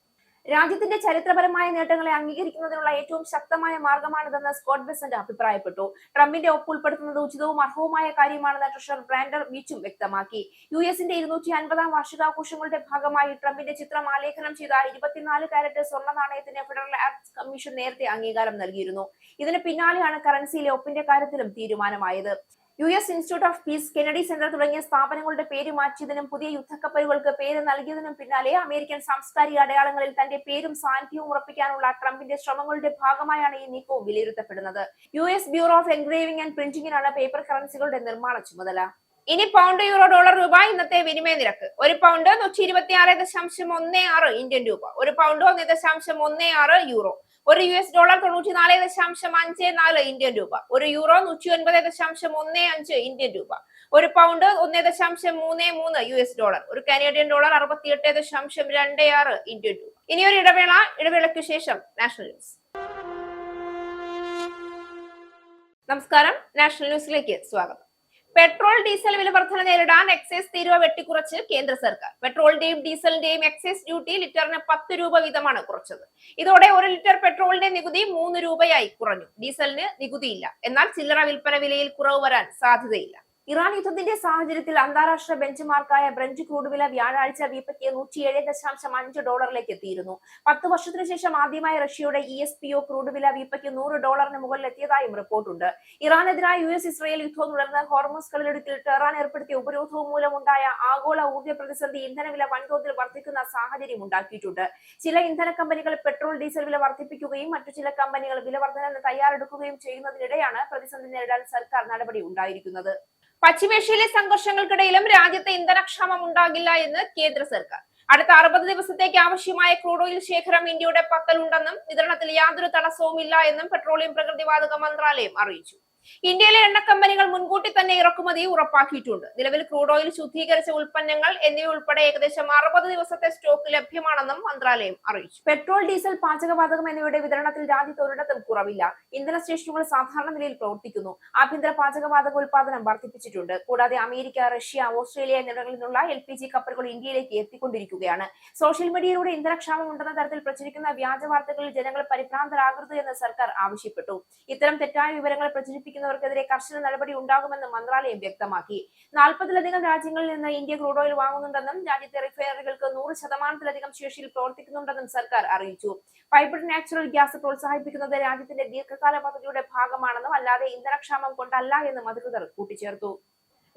രാജ്യത്തിന്റെ ചരിത്രപരമായ നേട്ടങ്ങളെ അംഗീകരിക്കുന്നതിനുള്ള ഏറ്റവും ശക്തമായ മാർഗമാണിതെന്ന് സ്കോട്ട് ബെസന്റ് അഭിപ്രായപ്പെട്ടു. ട്രംപിന്റെ ഒപ്പ് ഉൾപ്പെടുത്തുന്നത് ഉചിതവും അർഹവുമായ കാര്യമാണെന്ന് ട്രഷറർ ബ്രാൻഡർ ബീച്ചും വ്യക്തമാക്കി. US-ന്റെ 250-ാം വാർഷികാഘോഷങ്ങളുടെ ഭാഗമായി ട്രംപിന്റെ ചിത്രം ആലേഖനം ചെയ്ത 24 കാരറ്റ് സ്വർണ്ണ നാണയത്തിന് ഫെഡറൽ ആർട്സ് കമ്മീഷൻ നേരത്തെ അംഗീകാരം നൽകിയിരുന്നു. ഇതിന് പിന്നാലെയാണ് കറൻസിയിലെ ഒപ്പിന്റെ കാര്യത്തിലും തീരുമാനമായത്. US institute of peace, Kennedy centre തുടങ്ങിയ സ്ഥാപനങ്ങളുടെ പേര് മാറ്റിയതിനും പുതിയ യുദ്ധക്കപ്പലുകൾക്ക് പേര് നൽകിയതിനും പിന്നാലെ അമേരിക്കൻ സാംസ്കാരിക അടയാളങ്ങളിൽ തന്റെ പേരും സാന്നിധ്യവും ഉറപ്പിക്കാനുള്ള ട്രംപിന്റെ ശ്രമങ്ങളുടെ ഭാഗമായാണ് ഈ നീക്കവും വിലയിരുത്തപ്പെടുന്നത്. US bureau of engraving and പ്രിന്റിംഗിനാണ് പേപ്പർ കറൻസികളുടെ നിർമ്മാണ ചുമതല. ഇനി പൗണ്ട്, യൂറോ, ഡോളർ, രൂപ ഇന്നത്തെ വിനിമയ നിരക്ക്. ഒരു പൗണ്ട് 126.16 ഇന്ത്യൻ രൂപ. ഒരു പൗണ്ട് 1.16 യൂറോ. ഒരു US ഡോളർ 94.54 ഇന്ത്യൻ രൂപ. ഒരു യൂറോ 109.15 ഇന്ത്യൻ രൂപ. ഒരു പൗണ്ട് 1.33 US ഡോളർ. ഒരു കനേഡിയൻ ഡോളർ 68.26 ഇന്ത്യൻ രൂപ. ഇനി ഒരു ഇടവേളയ്ക്ക് ശേഷം നാഷണൽ ന്യൂസ്. നമസ്കാരം, നാഷണൽ ന്യൂസിലേക്ക് സ്വാഗതം. പെട്രോൾ ഡീസൽ വില വർധന നേരിടാൻ എക്സൈസ് തീരുവ വെട്ടിക്കുറച്ച് കേന്ദ്ര സർക്കാർ. പെട്രോളിന്റെയും ഡീസലിന്റെയും എക്സൈസ് ഡ്യൂട്ടി ലിറ്ററിന് 10 രൂപ വീതമാണ് കുറച്ചത്. ഇതോടെ 1 ലിറ്റർ പെട്രോളിന്റെ നികുതി 3 രൂപയായി കുറഞ്ഞു. ഡീസലിന് നികുതിയില്ല. എന്നാൽ ചില്ലറ വിൽപ്പന വിലയിൽ കുറവ് വരാൻ സാധ്യതയില്ല. ഇറാൻ യുദ്ധത്തിന്റെ സാഹചര്യത്തിൽ അന്താരാഷ്ട്ര ബെഞ്ച് മാർക്കായ ബ്രന്റ് ക്രൂഡ് വില വ്യാഴാഴ്ച വീപ്പയ്ക്ക് $107.5 എത്തിയിരുന്നു. 10 വർഷത്തിനു ശേഷം ആദ്യമായി റഷ്യയുടെ ESPO ക്രൂഡ് വില വീപ്പയ്ക്ക് $100 മുകളിൽ എത്തിയതായും റിപ്പോർട്ടുണ്ട്. ഇറാനെതിരായ US ഇസ്രായേൽ യുദ്ധവും തുടർന്ന് ഹോർമുസ് കടലിടുക്കിൽ ടെഹ്റാൻ ഏർപ്പെടുത്തിയ ഉപരോധവും മൂലമുണ്ടായ ആഗോള ഊർജ്ജ പ്രതിസന്ധി ഇന്ധനവില വൻതോതിൽ വർദ്ധിക്കുന്ന സാഹചര്യം ഉണ്ടാക്കിയിട്ടുണ്ട്. ചില ഇന്ധന കമ്പനികൾ പെട്രോൾ ഡീസൽ വില വർദ്ധിപ്പിക്കുകയും മറ്റു ചില കമ്പനികൾ വില വർധനവിന് തയ്യാറെടുക്കുകയും ചെയ്യുന്നതിനിടെയാണ് പ്രതിസന്ധി നേരിടാൻ സർക്കാർ നടപടി ഉണ്ടായിരിക്കുന്നത്. പശ്ചിമേഷ്യയിലെ സംഘർഷങ്ങൾക്കിടയിലും രാജ്യത്തെ ഇന്ധനക്ഷാമം ഉണ്ടാകില്ല എന്ന് കേന്ദ്ര സർക്കാർ. അടുത്ത 60 ദിവസത്തേക്ക് ആവശ്യമായ ക്രൂഡ് ഓയിൽ ശേഖരം ഇന്ത്യയുടെ പക്കലുണ്ടെന്നും വിതരണത്തിൽ യാതൊരു തടസ്സവുമില്ല എന്നും പെട്രോളിയം പ്രകൃതിവാതക മന്ത്രാലയം അറിയിച്ചു. ഇന്ത്യയിലെ എണ്ണ കമ്പനികൾ മുൻകൂട്ടി തന്നെ ഇറക്കുമതി ഉറപ്പാക്കിയിട്ടുണ്ട്. നിലവിൽ ക്രൂഡ് ഓയിൽ, ശുദ്ധീകരിച്ച ഉൽപ്പന്നങ്ങൾ എന്നിവ ഉൾപ്പെടെ ഏകദേശം 60 ദിവസത്തെ സ്റ്റോക്ക് ലഭ്യമാണെന്നും മന്ത്രാലയം അറിയിച്ചു. പെട്രോൾ, ഡീസൽ, പാചകവാതകം എന്നിവയുടെ വിതരണത്തിൽ രാജ്യത്ത് ഒരിടത്തും കുറവില്ല. ഇന്ധന സ്റ്റേഷനുകൾ സാധാരണ നിലയിൽ പ്രവർത്തിക്കുന്നു. ആഭ്യന്തര പാചകവാതക ഉൽപാദനം വർദ്ധിപ്പിച്ചിട്ടുണ്ട്. കൂടാതെ അമേരിക്ക, റഷ്യ, ഓസ്ട്രേലിയ എന്നിവിടങ്ങളിൽ നിന്നുള്ള LPG കപ്പലുകൾ ഇന്ത്യയിലേക്ക് എത്തിക്കൊണ്ടിരിക്കുകയാണ്. സോഷ്യൽ മീഡിയയിലൂടെ ഇന്ധനക്ഷാമം ഉണ്ടെന്ന തരത്തിൽ പ്രചരിക്കുന്ന വ്യാജ വാർത്തകളിൽ ജനങ്ങൾ പരിഭ്രാന്തരാകരുത് എന്ന് സർക്കാർ ആവശ്യപ്പെട്ടു. ഇത്തരം തെറ്റായ വിവരങ്ങൾ പ്രചരിപ്പിക്കുന്നവർക്കെതിരെ കർശന നടപടി ഉണ്ടാകുമെന്നും മന്ത്രാലയം വ്യക്തമാക്കി. 40-ലധികം രാജ്യങ്ങളിൽ നിന്ന് ഇന്ത്യ ക്രൂഡ് ഓയിൽ വാങ്ങുന്നുണ്ടെന്നും രാജ്യത്തെ റിഫൈനറികൾക്ക് 100%-ലധികം ശേഷിയിൽ പ്രവർത്തിക്കുന്നുണ്ടെന്നും സർക്കാർ അറിയിച്ചു. പൈപ്ഡ് നാച്ചുറൽ ഗ്യാസ് പ്രോത്സാഹിപ്പിക്കുന്നത് രാജ്യത്തിന്റെ ദീർഘകാല പദ്ധതിയുടെ ഭാഗമാണെന്നും അല്ലാതെ ഇന്ധനക്ഷാമം കൊണ്ടല്ല എന്നും അധികൃതർ കൂട്ടിച്ചേർത്തു.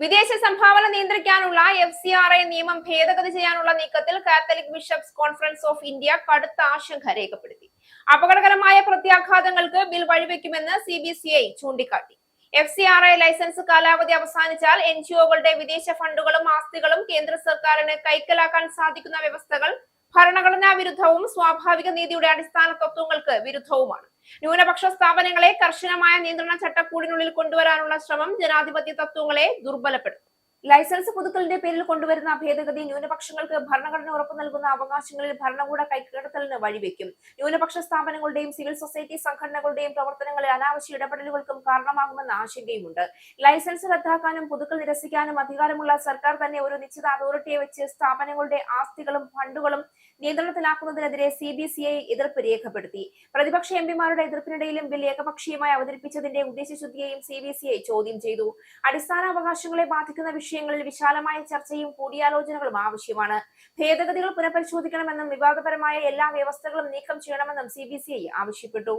വിദേശ സംഭാവന നിയന്ത്രിക്കാനുള്ള FCRA നിയമം ഭേദഗതി ചെയ്യാനുള്ള നീക്കത്തിൽ Catholic bishops conference of India കടുത്ത ആശങ്ക രേഖപ്പെടുത്തി. അപകടകരമായ പ്രത്യാഘാതങ്ങൾക്ക് ബിൽ വഴിവെക്കുമെന്ന് CBCI ചൂണ്ടിക്കാട്ടി. FCRA ലൈസൻസ് കാലാവധി അവസാനിച്ചാൽ NGO-കളുടെ വിദേശ ഫണ്ടുകളും ആസ്തികളും കേന്ദ്ര സർക്കാരിന് കൈക്കലാക്കാൻ സാധിക്കുന്ന വ്യവസ്ഥകൾ ഭരണഘടനാ വിരുദ്ധവും സ്വാഭാവിക നീതിയുടെ അടിസ്ഥാന തത്വങ്ങൾക്ക് വിരുദ്ധവുമാണ്. ന്യൂനപക്ഷ സ്ഥാപനങ്ങളെ കർശനമായ നിയന്ത്രണ ചട്ടക്കൂടിനുള്ളിൽ കൊണ്ടുവരാനുള്ള ശ്രമം ജനാധിപത്യ തത്വങ്ങളെ ദുർബലപ്പെടുത്തും. ലൈസൻസ് പുതുക്കലിന്റെ പേരിൽ കൊണ്ടുവരുന്ന ഭേദഗതി ന്യൂനപക്ഷങ്ങൾക്ക് ഭരണഘടന ഉറപ്പു നൽകുന്ന അവകാശങ്ങളിൽ ഭരണകൂട കൈക്കടത്തലിന് വഴിവെക്കും. ന്യൂനപക്ഷ സ്ഥാപനങ്ങളുടെയും സിവിൽ സൊസൈറ്റി സംഘടനകളുടെയും പ്രവർത്തനങ്ങളിൽ അനാവശ്യ ഇടപെടലുകൾക്കും കാരണമാകുമെന്ന ആശങ്കയുമുണ്ട്. ലൈസൻസ് റദ്ദാക്കാനും പുതുക്കൽ നിരസിക്കാനും അധികാരമുള്ള സർക്കാർ തന്നെ ഒരു നിശ്ചിത അതോറിറ്റിയെ വെച്ച് സ്ഥാപനങ്ങളുടെ ആസ്തികളും ഫണ്ടുകളും നിയന്ത്രണത്തിലാക്കുന്നതിനെതിരെ CBCI എതിർപ്പ് രേഖപ്പെടുത്തി. പ്രതിപക്ഷ എംപിമാരുടെ എതിർപ്പിനിടയിലും ബിൽ ഏകപക്ഷീയമായി അവതരിപ്പിച്ചതിന്റെ ഉദ്ദേശശുദ്ധിയെയും CBCI ചോദ്യം ചെയ്തു. അടിസ്ഥാന അവകാശങ്ങളെ ബാധിക്കുന്ന വിഷയങ്ങളിൽ വിശാലമായ ചർച്ചയും കൂടിയാലോചനകളും ആവശ്യമാണ്. ഭേദഗതികൾ പുനഃപരിശോധിക്കണമെന്നും വിവാദപരമായ എല്ലാ വ്യവസ്ഥകളും നീക്കം ചെയ്യണമെന്നും CBCI ആവശ്യപ്പെട്ടു.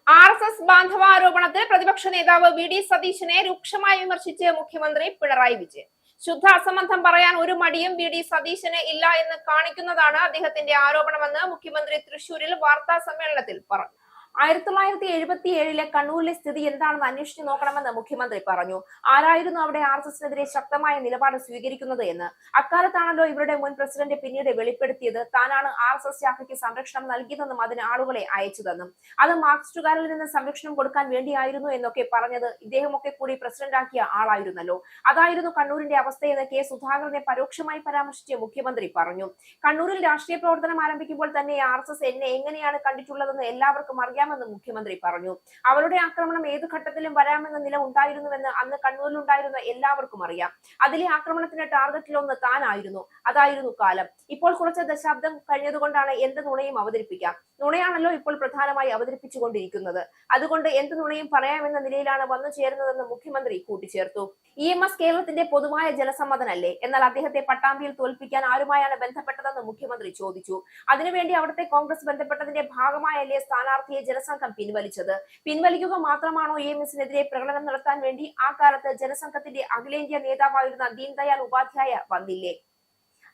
RSS ബാന്ധവ ആരോപണത്തിൽ പ്രതിപക്ഷ നേതാവ് VD സതീശനെ രൂക്ഷമായി വിമർശിച്ച് മുഖ്യമന്ത്രി പിണറായി വിജയൻ. ശുദ്ധ അസംബന്ധം പറയാൻ ഒരു മടിയും VD സതീശന് ഇല്ല എന്ന് കാണിക്കുന്നതാണ് അദ്ദേഹത്തിന്റെ ആരോപണമെന്ന് മുഖ്യമന്ത്രി തൃശൂരിൽ വാർത്താ സമ്മേളനത്തിൽ പറഞ്ഞു. 1977 കണ്ണൂരിലെ സ്ഥിതി എന്താണെന്ന് അന്വേഷിച്ചു നോക്കണമെന്ന് മുഖ്യമന്ത്രി പറഞ്ഞു. ആരായിരുന്നു അവിടെ RSSനെതിരെ ശക്തമായ നിലപാട് സ്വീകരിക്കുന്നത് എന്ന്? അക്കാലത്താണല്ലോ ഇവരുടെ മുൻ പ്രസിഡന്റ് പിന്നീട് വെളിപ്പെടുത്തിയത് താനാണ് RSS ശാഖയ്ക്ക് സംരക്ഷണം നൽകിയതെന്നും അതിന് ആളുകളെ അയച്ചതെന്നും അത് മാർക്സിസ്റ്റുകാരിൽ നിന്ന് സംരക്ഷണം കൊടുക്കാൻ വേണ്ടിയായിരുന്നു എന്നൊക്കെ പറഞ്ഞത് ഇദ്ദേഹമൊക്കെ കൂടി പ്രസിഡന്റാക്കിയ ആളായിരുന്നല്ലോ. അതായിരുന്നു കണ്ണൂരിന്റെ അവസ്ഥയെന്ന് K. സുധാകരനെ പരോക്ഷമായി പരാമർശിച്ച് മുഖ്യമന്ത്രി പറഞ്ഞു. കണ്ണൂരിൽ രാഷ്ട്രീയ പ്രവർത്തനം ആരംഭിക്കുമ്പോൾ തന്നെ RSS എന്നെ എങ്ങനെയാണ് കണ്ടിട്ടുള്ളതെന്ന് എല്ലാവർക്കും അറിയാം െന്ന് മുഖ്യമന്ത്രി പറഞ്ഞു. അവരുടെ ആക്രമണം ഏതു ഘട്ടത്തിലും വരാമെന്ന നില ഉണ്ടായിരുന്നുവെന്ന് അന്ന് കണ്ണൂരിലുണ്ടായിരുന്ന എല്ലാവർക്കും അറിയാം. അതിലെ ആക്രമണത്തിന്റെ ടാർഗറ്റിലൊന്ന് താനായിരുന്നു. അതായിരുന്നു കാലം. ഇപ്പോൾ കുറച്ച് ദശാബ്ദം കഴിഞ്ഞതുകൊണ്ടാണ് എന്ത് നുണയും അവതരിപ്പിക്കാം. നുണയാണല്ലോ ഇപ്പോൾ പ്രധാനമായി അവതരിപ്പിച്ചുകൊണ്ടിരിക്കുന്നത്. അതുകൊണ്ട് എന്ത് നുണയും പറയാമെന്ന നിലയിലാണ് വന്നു ചേരുന്നതെന്ന് മുഖ്യമന്ത്രി കൂട്ടിച്ചേർത്തു. EMS കേരളത്തിന്റെ പൊതുവായ ജനസമ്മതനല്ലേ? എന്നാൽ അദ്ദേഹത്തെ പട്ടാമ്പിയിൽ തോൽപ്പിക്കാൻ ആരുമായാണ് ബന്ധപ്പെട്ടതെന്ന് മുഖ്യമന്ത്രി ചോദിച്ചു. അതിനുവേണ്ടി അവിടുത്തെ കോൺഗ്രസ് ബന്ധപ്പെട്ടതിന്റെ ഭാഗമായല്ലേ സ്ഥാനാർത്ഥിയെ ജനസംഘം പിൻവലിച്ചത്? പിൻവലിക്കുക മാത്രമാണോ EMSനെതിരെ പ്രകടനം നടത്താൻ വേണ്ടി ആ കാലത്ത് ജനസംഘത്തിന്റെ അഖിലേന്ത്യാ നേതാവായിരുന്ന ദീൻദയാൽ ഉപാധ്യായ വന്നില്ലേ?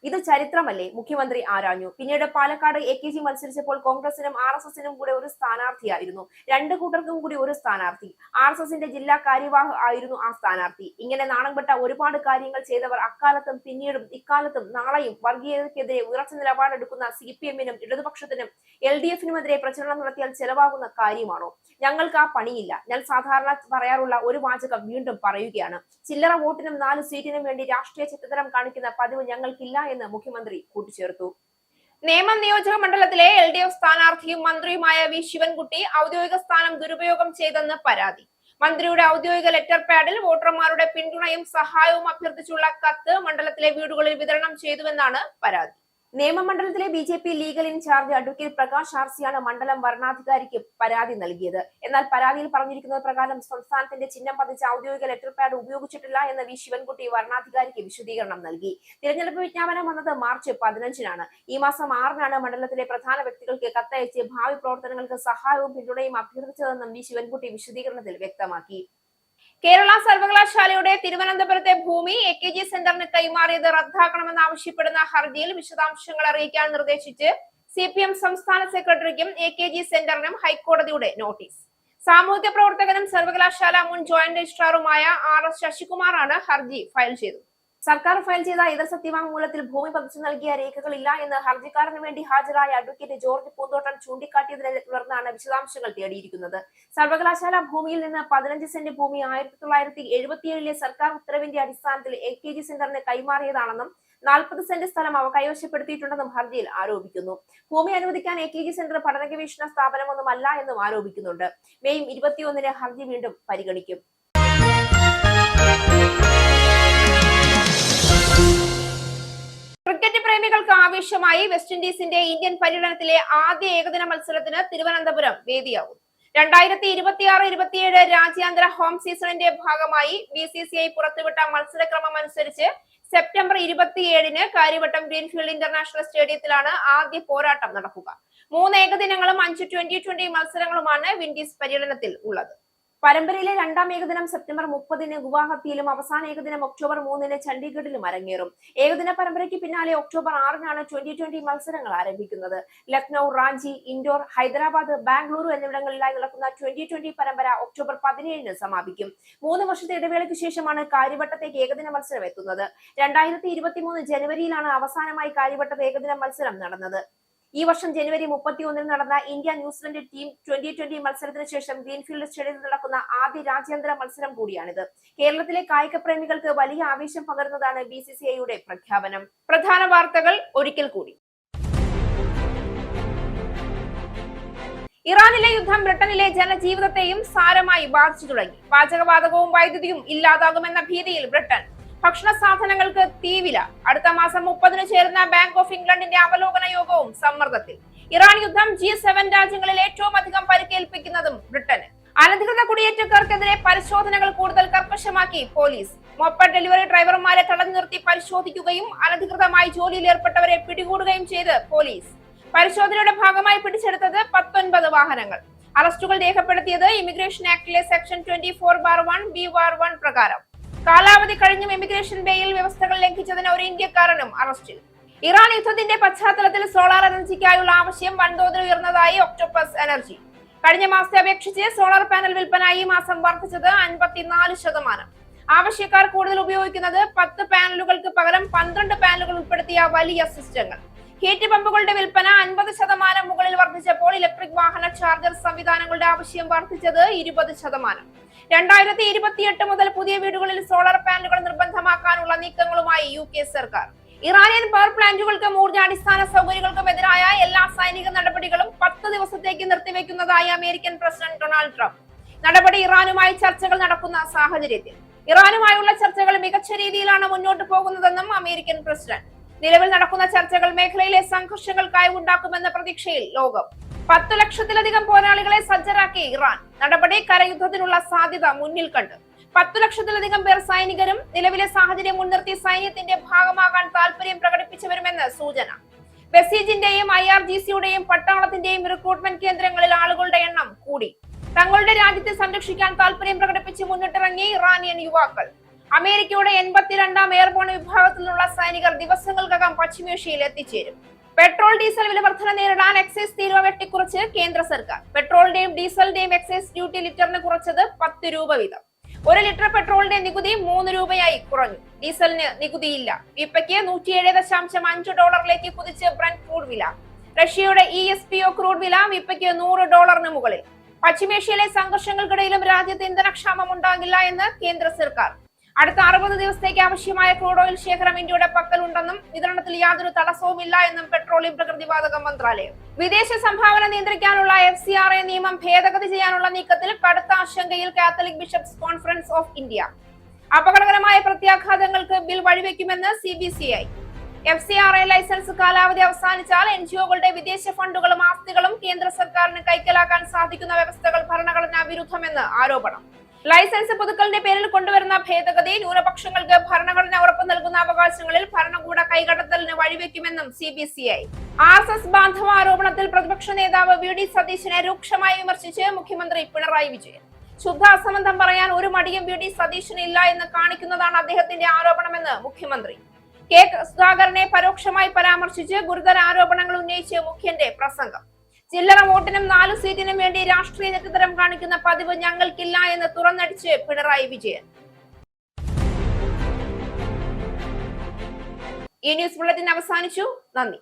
ഇത് ചരിത്രമല്ലേ? മുഖ്യമന്ത്രി ആരാഞ്ഞു. പിന്നീട് പാലക്കാട് AKG മത്സരിച്ചപ്പോൾ കോൺഗ്രസിനും RSSനും കൂടെ ഒരു സ്ഥാനാർത്ഥിയായിരുന്നു. രണ്ടു കൂട്ടർക്കും കൂടി ഒരു സ്ഥാനാർത്ഥി. RSSന്റെ ജില്ലാ കാര്യവാഹ് ആയിരുന്നു ആ സ്ഥാനാർത്ഥി. ഇങ്ങനെ നാണംപെട്ട ഒരുപാട് കാര്യങ്ങൾ ചെയ്തവർ അക്കാലത്തും പിന്നീടും ഇക്കാലത്തും നാളെയും വർഗീയതയ്ക്കെതിരെ ഉറച്ച നിലപാടെടുക്കുന്ന CPM-നും ഇടതുപക്ഷത്തിനും LDF-നുമെതിരെ പ്രചരണം നടത്തിയാൽ ചെലവാകുന്ന കാര്യമാണോ? ഞങ്ങൾക്ക് ആ പണിയില്ല. ഞാൻ സാധാരണ പറയാറുള്ള ഒരു വാചകം വീണ്ടും പറയുകയാണ്. ചില്ലറ വോട്ടിനും 4 സീറ്റിനും വേണ്ടി രാഷ്ട്രീയ ചിത്തരം കാണിക്കുന്ന പതിവ് ഞങ്ങൾക്കില്ല എന്ന് മുഖ്യമന്ത്രി കൂട്ടിച്ചേർത്തു. നേമം നിയോജക മണ്ഡലത്തിലെ LDF സ്ഥാനാർത്ഥിയും മന്ത്രിയുമായ V. ശിവൻകുട്ടി ഔദ്യോഗിക സ്ഥാനം ദുരുപയോഗം ചെയ്തെന്ന് പരാതി. മന്ത്രിയുടെ ഔദ്യോഗിക ലെറ്റർ പാഡിൽ വോട്ടർമാരുടെ പിന്തുണയും സഹായവും അഭ്യർത്ഥിച്ചുള്ള കത്ത് മണ്ഡലത്തിലെ വീടുകളിൽ വിതരണം ചെയ്തുവെന്നാണ് പരാതി. നേമമണ്ഡലത്തിലെ BJP legal incharge advocate Prakash ആർസിയാണ് മണ്ഡലം വരണാധികാരിക്ക് പരാതി നൽകിയത്. എന്നാൽ പരാതിയിൽ പറഞ്ഞിരിക്കുന്നത് പ്രകാരം സംസ്ഥാനത്തിന്റെ ചിഹ്നം പതിച്ച ഔദ്യോഗിക ലെറ്റർ പാഡ് ഉപയോഗിച്ചിട്ടില്ല എന്ന് V. ശിവൻകുട്ടി വരണാധികാരിക്ക് വിശദീകരണം നൽകി. തിരഞ്ഞെടുപ്പ് വിജ്ഞാപനം വന്നത് മാർച്ച് 15-നാണ്. ഈ മാസം 6-നാണ് മണ്ഡലത്തിലെ പ്രധാന വ്യക്തികൾക്ക് കത്തയച്ച് ഭാവി പ്രവർത്തനങ്ങൾക്ക് സഹായവും പിന്തുണയും അഭ്യർത്ഥിച്ചതെന്നും V. ശിവൻകുട്ടി വിശദീകരണത്തിൽ വ്യക്തമാക്കി. കേരള സർവകലാശാലയുടെ തിരുവനന്തപുരത്തെ ഭൂമി AKG സെന്ററിന് കൈമാറിയത് റദ്ദാക്കണമെന്നാവശ്യപ്പെടുന്ന ഹർജിയിൽ വിശദാംശങ്ങൾ അറിയിക്കാൻ നിർദ്ദേശിച്ച് CPM സംസ്ഥാന സെക്രട്ടറിക്കും AKG സെന്ററിനും ഹൈക്കോടതിയുടെ നോട്ടീസ്. സാമൂഹ്യ പ്രവർത്തകനും സർവകലാശാല മുൻ ജോയിന്റ് രജിസ്ട്രാറുമായ RS ശശികുമാറാണ് ഹർജി ഫയൽ ചെയ്തത്. സർക്കാർ ഫയൽ ചെയ്ത എതിർ സത്യവാങ്മൂലത്തിൽ ഭൂമി പതിച്ചു നൽകിയ രേഖകളില്ല എന്ന് ഹർജിക്കാരന് വേണ്ടി ഹാജരായ അഡ്വക്കേറ്റ് ജോർജ് പൂന്തോട്ടൻ ചൂണ്ടിക്കാട്ടിയതിനെ തുടർന്നാണ് വിശദാംശങ്ങൾ തേടിയിരിക്കുന്നത്. സർവകലാശാല ഭൂമിയിൽ നിന്ന് 15 സെന്റ് ഭൂമി 1977-ലെ സർക്കാർ ഉത്തരവിന്റെ അടിസ്ഥാനത്തിൽ AKG സെന്ററിന് കൈമാറിയതാണെന്നും 40 സെന്റ് സ്ഥലം അവ കൈവശപ്പെടുത്തിയിട്ടുണ്ടെന്നും ഹർജിയിൽ ആരോപിക്കുന്നു. ഭൂമി അനുവദിക്കാൻ AKG സെന്റർ പഠന ഗവേഷണ സ്ഥാപനമൊന്നുമല്ല എന്നും ആരോപിക്കുന്നുണ്ട്. മെയ് 21-ന് ഹർജി വീണ്ടും പരിഗണിക്കും. ക്രിക്കറ്റ് പ്രേമികൾക്ക് ആവേശമായി വെസ്റ്റ് ഇൻഡീസിന്റെ ഇന്ത്യൻ പര്യടനത്തിലെ ആദ്യ ഏകദിന മത്സരത്തിന് തിരുവനന്തപുരം വേദിയാവും. 2026-27 രാജ്യാന്തര ഹോം സീസണിന്റെ ഭാഗമായി BCCI പുറത്തുവിട്ട മത്സരക്രമം അനുസരിച്ച് സെപ്റ്റംബർ 27-ന് കാര്യവട്ടം ഗ്രീൻഫീൽഡ് ഇന്റർനാഷണൽ സ്റ്റേഡിയത്തിലാണ് ആദ്യ പോരാട്ടം നടക്കുക. 3 ഏകദിനങ്ങളും 5 T20 മത്സരങ്ങളുമാണ് വിൻഡീസ് പര്യടനത്തിൽ ഉള്ളത്. പരമ്പരയിലെ രണ്ടാം ഏകദിനം സെപ്റ്റംബർ 30-ന് ഗുവാഹത്തിയിലും അവസാന ഏകദിനം ഒക്ടോബർ 3-ന് ചണ്ഡീഗഡിലും അരങ്ങേറും. ഏകദിന പരമ്പരയ്ക്ക് പിന്നാലെ ഒക്ടോബർ 6-നാണ് ട്വന്റി മത്സരങ്ങൾ ആരംഭിക്കുന്നത്. ലക്നൌ, റാഞ്ചി, ഇൻഡോർ, ഹൈദരാബാദ്, ബാംഗ്ലൂരു എന്നിവിടങ്ങളിലായി നടക്കുന്ന ട്വന്റി പരമ്പര ഒക്ടോബർ 17-ന് സമാപിക്കും. 3 വർഷത്തെ ഇടവേളയ്ക്ക് ശേഷമാണ് കാര്യവട്ടത്തേക്ക് ഏകദിന മത്സരം എത്തുന്നത്. 2023 ജനുവരിയിലാണ് അവസാനമായി കാര്യവട്ടത്ത് ഏകദിന മത്സരം നടന്നത്. ഈ വർഷം ജനുവരി 31-ന് നടന്ന ഇന്ത്യ ന്യൂസിലൻഡ് ടീം ട്വന്റി മത്സരത്തിന് ശേഷം ഗ്രീൻഫീൽഡ് സ്റ്റേഡിയത്തിൽ നടക്കുന്ന ആദ്യ രാജ്യാന്തര മത്സരം കൂടിയാണിത്. കേരളത്തിലെ കായിക പ്രേമികൾക്ക് വലിയ ആവേശം പകരുന്നതാണ് BCCIയുടെ പ്രഖ്യാപനം. പ്രധാന വാർത്തകൾ ഒരിക്കൽ കൂടി. ഇറാനിലെ യുദ്ധം ബ്രിട്ടനിലെ ജനജീവിതത്തെയും സാരമായി ബാധിച്ചു തുടങ്ങി. പാചകവാതകവും വൈദ്യുതിയും ഇല്ലാതാകുമെന്ന ഭീതിയിൽ ബ്രിട്ടൻ. ഭക്ഷണ സാധനങ്ങൾക്ക് തീവില. അടുത്ത മാസം 30-ന് ചേരുന്ന ബാങ്ക് ഓഫ് ഇംഗ്ലണ്ടിന്റെ അവലോകന യോഗവും സമ്മർദ്ദത്തിൽ. ഇറാൻ യുദ്ധം G7 രാജ്യങ്ങളിൽ ഏറ്റവും അധികം പരിക്കേൽപ്പിക്കുന്നതും ബ്രിട്ടന്. അനധികൃത കുടിയേറ്റക്കാർക്കെതിരെ പരിശോധനകൾ കൂടുതൽ കർക്കശമാക്കി പോലീസ്. മൊപ്പഡ് ഡെലിവറി ഡ്രൈവർമാരെ തടഞ്ഞു നിർത്തി പരിശോധിക്കുകയും അനധികൃതമായി ജോലിയിൽ ഏർപ്പെട്ടവരെ പിടികൂടുകയും ചെയ്ത് പോലീസ്. പരിശോധനയുടെ ഭാഗമായി പിടിച്ചെടുത്തത് 19 വാഹനങ്ങൾ. അറസ്റ്റുകൾ രേഖപ്പെടുത്തിയത് ഇമിഗ്രേഷൻ ആക്ടിലെ സെക്ഷൻ 24/1B1 പ്രകാരം. കാലാവധി കഴിഞ്ഞും ഇമിഗ്രേഷൻ ബെയിൽ വ്യവസ്ഥകൾ ലംഘിച്ചതിന് ഒരു ഇന്ത്യക്കാരനും അറസ്റ്റിൽ. ഇറാൻ യുദ്ധത്തിന്റെ പശ്ചാത്തലത്തിൽ സോളാർ എനർജിക്കായുള്ള ആവശ്യം വൻതോതിൽ ഉയർന്നതായി ഒക്ടോപസ് എനർജി. കഴിഞ്ഞ മാസത്തെ അപേക്ഷിച്ച് സോളാർ പാനൽ വിൽപ്പന ഈ മാസം വർദ്ധിച്ചത് 54%. ആവശ്യക്കാർ കൂടുതൽ ഉപയോഗിക്കുന്നത് 10 പാനലുകൾക്ക് പകരം 12 പാനലുകൾ ഉൾപ്പെടുത്തിയ വലിയ സിസ്റ്റങ്ങൾ. ഹീറ്റ് പമ്പുകളുടെ വിൽപ്പന 50% മുകളിൽ വർദ്ധിച്ചപ്പോൾ ഇലക്ട്രിക് വാഹന ചാർജർ സംവിധാനങ്ങളുടെ ആവശ്യം വർദ്ധിച്ചത് 20%. 2028 മുതൽ പുതിയ വീടുകളിൽ സോളാർ പാനലുകൾ നിർബന്ധമാക്കാനുള്ള നീക്കങ്ങളുമായി UK സർക്കാർ. ഇറാനിയൻ പവർ പ്ലാന്റുകൾക്കും ഊർജ്ജാടിസ്ഥാന സൗകര്യങ്ങൾക്കും എതിരായ എല്ലാ സൈനിക നടപടികളും 10 ദിവസത്തേക്ക് നിർത്തിവെക്കുന്നതായി അമേരിക്കൻ പ്രസിഡന്റ് ഡൊണാൾഡ് ട്രംപ്. നടപടി ഇറാനുമായി ചർച്ചകൾ നടക്കുന്ന സാഹചര്യത്തിൽ. ഇറാനുമായുള്ള ചർച്ചകൾ മികച്ച രീതിയിലാണ് മുന്നോട്ട് പോകുന്നതെന്നും അമേരിക്കൻ പ്രസിഡന്റ്. നിലവിൽ നടക്കുന്ന ചർച്ചകൾ മേഖലയിലെ സംഘർഷങ്ങൾക്കായി ഉണ്ടാക്കുമെന്ന പ്രതീക്ഷയിൽ ലോകം. 10 ലക്ഷത്തിലധികം പോരാളികളെ സജ്ജരാക്കി ഇറാൻ. നടപടി കരയുദ്ധത്തിനുള്ള സാധ്യത മുന്നിൽ കണ്ട്. 10 ലക്ഷത്തിലധികം പേർ സൈനികരും നിലവിലെ സാഹചര്യം മുൻനിർത്തി സൈന്യത്തിന്റെ ഭാഗമാകാൻ താല്പര്യം പ്രകടിപ്പിച്ചവരുമെന്ന് സൂചന. ബസീജിന്റെയും IRGCയുടെയും പട്ടാളത്തിന്റെയും റിക്രൂട്ട്മെന്റ് കേന്ദ്രങ്ങളിൽ ആളുകളുടെ എണ്ണം കൂടി. തങ്ങളുടെ രാജ്യത്തെ സംരക്ഷിക്കാൻ താല്പര്യം പ്രകടിപ്പിച്ച് മുന്നിട്ടിറങ്ങി ഇറാനിയൻ യുവാക്കൾ. അമേരിക്കയുടെ 82ാം എയർബോൺ വിഭാഗത്തിൽ നിന്നുള്ള സൈനികർ ദിവസങ്ങൾക്കകം പശ്ചിമേഷ്യയിൽ എത്തിച്ചേരും. പെട്രോൾ ഡീസൽ വില വർധന നേരിടാൻ എക്സൈസ് തീരുവ വെട്ടിക്കുറച്ച് കേന്ദ്ര സർക്കാർ. പെട്രോളിന്റെയും ഡീസലിന്റെയും എക്സൈസ് ഡ്യൂട്ടി ലിറ്ററിന് കുറച്ചത് 10 രൂപ വീതം. 1 ലിറ്റർ പെട്രോളിന്റെ നികുതി 3 രൂപയായി കുറഞ്ഞു. ഡീസലിന് നികുതിയില്ല. വിപ്പയ്ക്ക് $107.5 കുതിച്ച് ബ്രന്റ് ക്രൂഡ് വില. റഷ്യയുടെ ESPO ക്രൂഡ് വില വിപ്പയ്ക്ക് $100 മുകളിൽ. പശ്ചിമേഷ്യയിലെ സംഘർഷങ്ങൾക്കിടയിലും രാജ്യത്ത് ഇന്ധനക്ഷാമം ഉണ്ടാകില്ല എന്ന് കേന്ദ്ര സർക്കാർ. അടുത്ത 60 ദിവസത്തേക്ക് ആവശ്യമായ ക്രൂഡ് ഓയിൽ ശേഖരം ഇന്ത്യയുടെ പക്കലുണ്ടെന്നും വിതരണത്തിൽ യാതൊരു തടസ്സവുമില്ല എന്നും പെട്രോളിയം പ്രകൃതിവാതക മന്ത്രാലയം. വിദേശ സംഭാവന നിയന്ത്രിക്കാനുള്ള FCRA നിയമം ഭേദഗതി ചെയ്യാനുള്ള നീക്കത്തിൽ കടുത്ത ആശങ്കയിൽ Catholic bishops conference of India. അപകടകരമായ പ്രത്യാഘാതങ്ങൾക്ക് ബിൽ വഴിവെക്കുമെന്ന് CBCI. FCRA ലൈസൻസ് കാലാവധി അവസാനിച്ചാൽ NGOകളുടെ വിദേശ ഫണ്ടുകളും ആസ്തികളും കേന്ദ്ര സർക്കാരിന് കൈക്കലാക്കാൻ സാധിക്കുന്ന വ്യവസ്ഥകൾ ഭരണഘടനാ വിരുദ്ധമെന്ന് ആരോപണം. ലൈസൻസ് പുതുക്കലിന്റെ പേരിൽ കൊണ്ടുവരുന്ന ഭേദഗതി ന്യൂനപക്ഷങ്ങൾക്ക് ഭരണഘടന ഉറപ്പു നൽകുന്ന അവകാശങ്ങളിൽ ഭരണകൂട കൈകടത്തലിന് വഴിവെക്കുമെന്നും CBCI. RSS ബാന്ധവ ആരോപണത്തിൽ പ്രതിപക്ഷ നേതാവ് VD സതീശനെ രൂക്ഷമായി വിമർശിച്ച് മുഖ്യമന്ത്രി പിണറായി വിജയൻ. ശുദ്ധ അസംബന്ധം പറയാൻ ഒരു മടിയും VD സതീശന് ഇല്ല എന്ന് കാണിക്കുന്നതാണ് അദ്ദേഹത്തിന്റെ ആരോപണമെന്ന് മുഖ്യമന്ത്രി. K സുധാകരനെ പരോക്ഷമായി പരാമർശിച്ച് ഗുരുതര ആരോപണങ്ങൾ ഉന്നയിച്ച് മുഖ്യന്റെ പ്രസംഗം. ചില്ലറ വോട്ടിനും 4 സീറ്റിനും വേണ്ടി രാഷ്ട്രീയ നെറ്റിത്തരം കാണിക്കുന്ന പതിവ് ഞങ്ങൾക്കില്ല എന്ന് തുറന്നടിച്ച് പിണറായി വിജയൻ. ഈ ന്യൂസ് ബുള്ളറ്റിൻ അവസാനിച്ചു. നന്ദി.